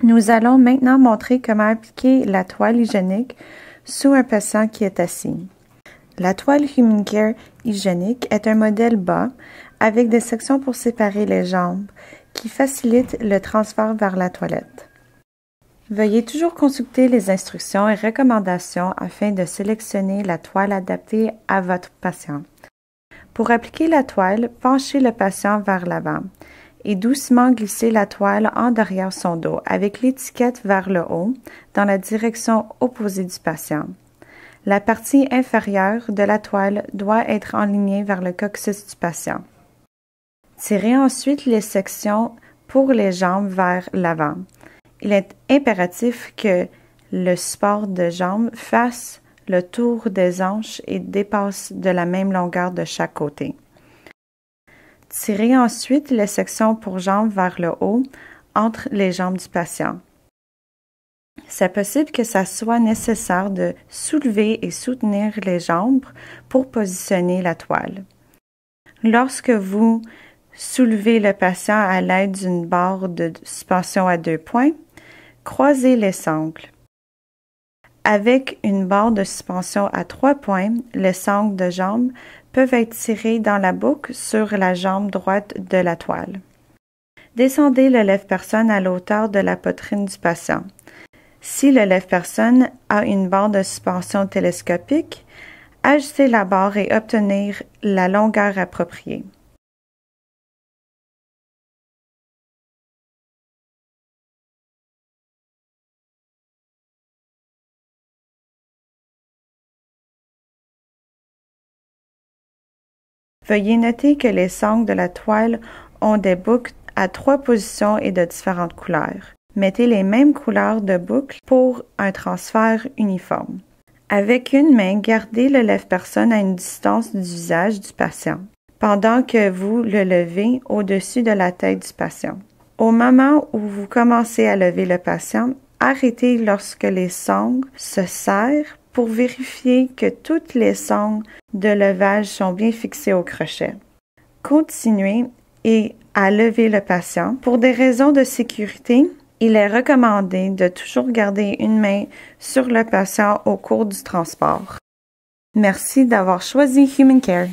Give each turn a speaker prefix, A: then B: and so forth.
A: Nous allons maintenant montrer comment appliquer la toile hygiénique sous un patient qui est assis. La toile Human Care hygiénique est un modèle bas avec des sections pour séparer les jambes qui facilitent le transfert vers la toilette. Veuillez toujours consulter les instructions et recommandations afin de sélectionner la toile adaptée à votre patient. Pour appliquer la toile, penchez le patient vers l'avant et doucement glissez la toile en derrière son dos avec l'étiquette vers le haut dans la direction opposée du patient. La partie inférieure de la toile doit être enlignée vers le coccyx du patient. Tirez ensuite les sections pour les jambes vers l'avant. Il est impératif que le support de jambes fasse le tour des hanches et dépasse de la même longueur de chaque côté. Tirez ensuite les sections pour jambes vers le haut entre les jambes du patient. C'est possible que ça soit nécessaire de soulever et soutenir les jambes pour positionner la toile. Lorsque vous soulevez le patient à l'aide d'une barre de suspension à 2 points, croisez les sangles. Avec une barre de suspension à 3 points, les sangles de jambe peuvent être tirés dans la boucle sur la jambe droite de la toile. Descendez le lève-personne à la hauteur de la poitrine du patient. Si le lève-personne a une barre de suspension télescopique, ajustez la barre et obtenir la longueur appropriée. Veuillez noter que les sangles de la toile ont des boucles à 3 positions et de différentes couleurs. Mettez les mêmes couleurs de boucles pour un transfert uniforme. Avec une main, gardez le lève-personne à une distance du visage du patient, pendant que vous le levez au-dessus de la tête du patient. Au moment où vous commencez à lever le patient, arrêtez lorsque les sangles se serrent pour vérifier que toutes les sangles de levage sont bien fixées au crochet. Continuez à lever le patient. Pour des raisons de sécurité, il est recommandé de toujours garder une main sur le patient au cours du transport. Merci d'avoir choisi Human Care.